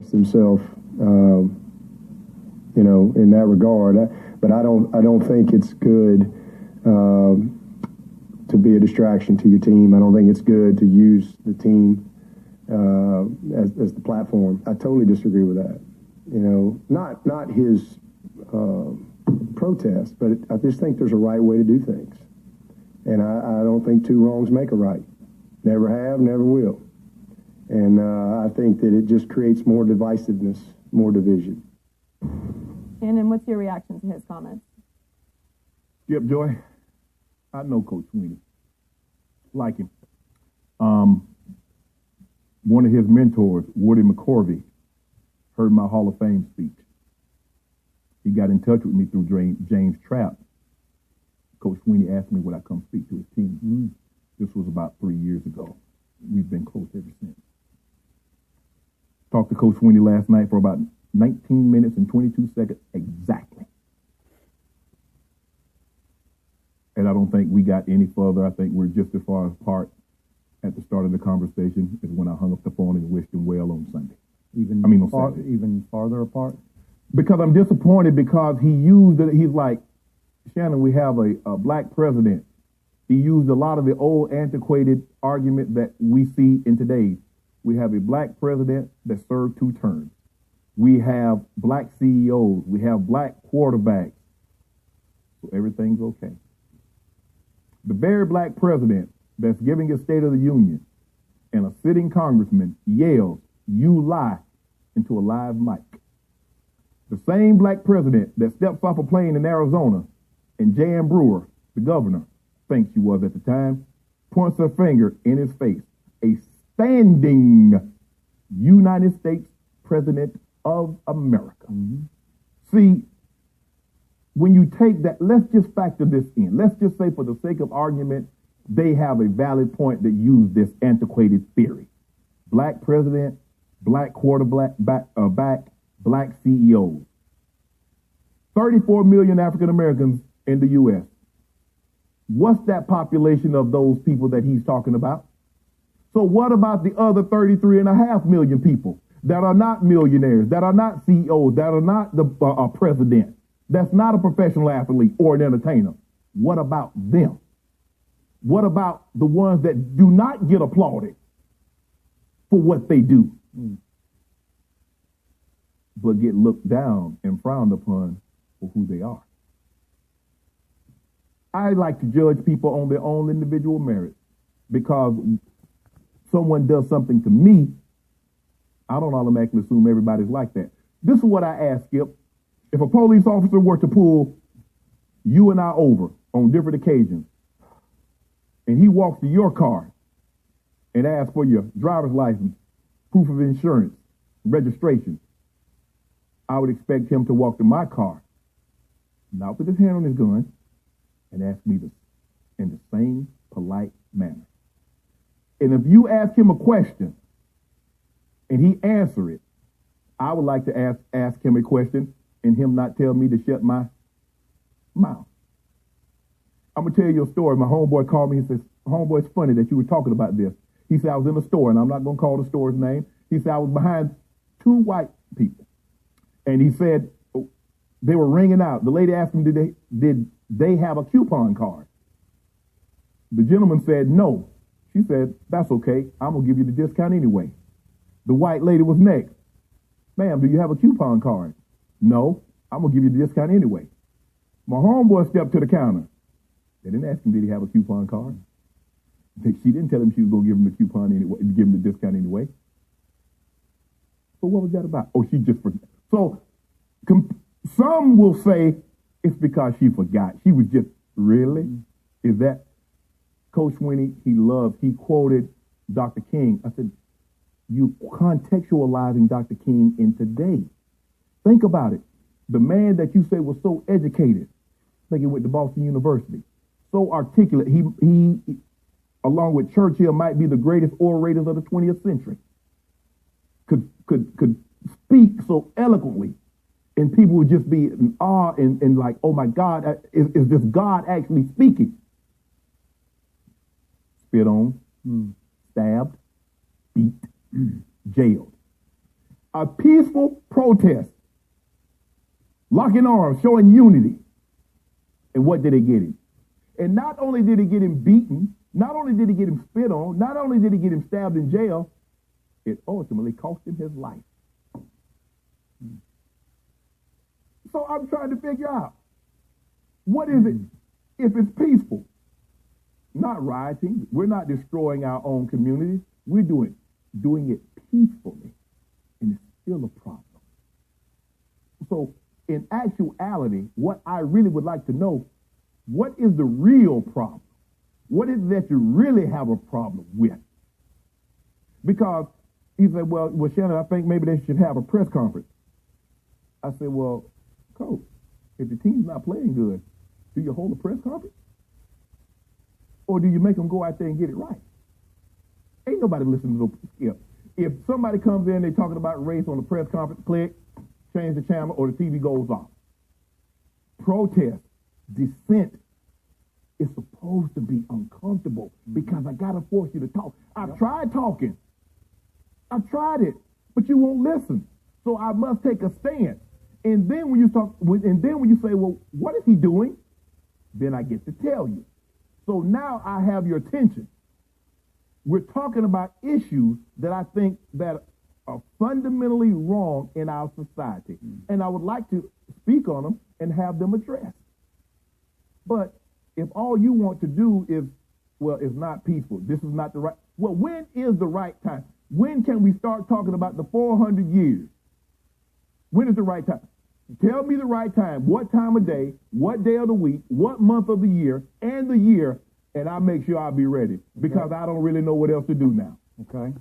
himself, in that regard. But I don't think it's good to be a distraction to your team. I don't think it's good to use the team as the platform. I totally disagree with that. Not his protest, but I just think there's a right way to do things. And I don't think two wrongs make a right. Never have, never will. And I think that it just creates more divisiveness, more division. Shannon, what's your reaction to his comments? Yep, Joy. I know Coach Swinney. Like him. One of his mentors, Woody McCorvey, heard my Hall of Fame speech. He got in touch with me through James Trapp. Coach Swinney asked me would I come speak to his team. This was about 3 years ago. We've been close ever since. Talked to Coach Swinney last night for about 19 minutes and 22 seconds exactly. And I don't think we got any further. I think we're just as far apart at the start of the conversation as when I hung up the phone and wished him well on Sunday. On Saturday. Even farther apart? Because I'm disappointed because he used it. He's like, Shannon, we have a black president. He used a lot of the old antiquated argument that we see in today's. We have a black president that served 2 terms. We have black CEOs. We have black quarterbacks. So everything's okay. The very black president that's giving a State of the Union and a sitting congressman yells, "You lie," into a live mic. The same black president that steps off a plane in Arizona and Jan Brewer, the governor, thinks she was at the time, points her finger in his face. A standing United States president of America. See, when you take that, let's just factor this in. Let's just say for the sake of argument, they have a valid point that use this antiquated theory. Black president, black quarterback, black CEOs. 34 million African Americans in the U.S. What's that population of those people that he's talking about? So what about the other 33.5 million people that are not millionaires, that are not CEOs, that are not the president, that's not a professional athlete or an entertainer? What about them? What about the ones that do not get applauded for what they do, but get looked down and frowned upon for who they are? I like to judge people on their own individual merits, because someone does something to me, I don't automatically assume everybody's like that. This is what I ask, Skip. If a police officer were to pull you and I over on different occasions, and he walks to your car and asks for your driver's license, proof of insurance, registration, I would expect him to walk to my car, not with his hand on his gun, and ask me this in the same polite manner. And if you ask him a question and he answer it, I would like to ask him a question and him not tell me to shut my mouth. I'm going to tell you a story. My homeboy called me and says, "Homeboy, it's funny that you were talking about this." He said, "I was in a store," and I'm not going to call the store's name. He said, "I was behind 2 white people." And he said, they were ringing out. The lady asked him, did they have a coupon card? The gentleman said, "No." She said, "That's okay. I'm going to give you the discount anyway." The white lady was next. "Ma'am, do you have a coupon card?" "No. I'm going to give you the discount anyway." My homeboy stepped to the counter. They didn't ask him, did he have a coupon card? She didn't tell him she was going to give him the coupon anyway, give him the discount anyway. So what was that about? Oh, she just forgot. So some will say it's because she forgot. She was just, really? Is that? Coach Swinney, he quoted Dr. King. I said, you contextualizing Dr. King in today. Think about it. The man that you say was so educated, I think he went to Boston University, so articulate. He along with Churchill, might be the greatest orators of the 20th century. Could speak so eloquently, and people would just be in awe and like, oh my God, is this God actually speaking? Spit on, stabbed, beat, jailed. a peaceful protest, locking arms, showing unity. And what did it get him? And not only did it get him beaten, not only did it get him spit on, not only did it get him stabbed in jail, it ultimately cost him his life. So I'm trying to figure out, what is it if it's peaceful? Not rioting. We're not destroying our own communities. We're doing it peacefully. And it's still a problem. So in actuality, what I really would like to know, what is the real problem? What is it that you really have a problem with? Because you say, well, Shannon, I think maybe they should have a press conference. I said, well, Coach, if the team's not playing good, do you hold a press conference? Or do you make them go out there and get it right? Ain't nobody listening to no Skip. If somebody comes in, they're talking about race on the press conference, click, change the channel, or the TV goes off. Protest, dissent is supposed to be uncomfortable because I got to force you to talk. I've tried talking. I've tried it, but you won't listen. So I must take a stand. And then when you talk, and then when you say, well, what is he doing? Then I get to tell you. So now I have your attention. We're talking about issues that I think that are fundamentally wrong in our society. And I would like to speak on them and have them addressed. But if all you want to do is, well, it's not peaceful, this is not the right, well, when is the right time? When can we start talking about the 400 years? When is the right time? Tell me the right time, what time of day, what day of the week, what month of the year, and the year, and I'll make sure I'll be ready because I don't really know what else to do now. Okay.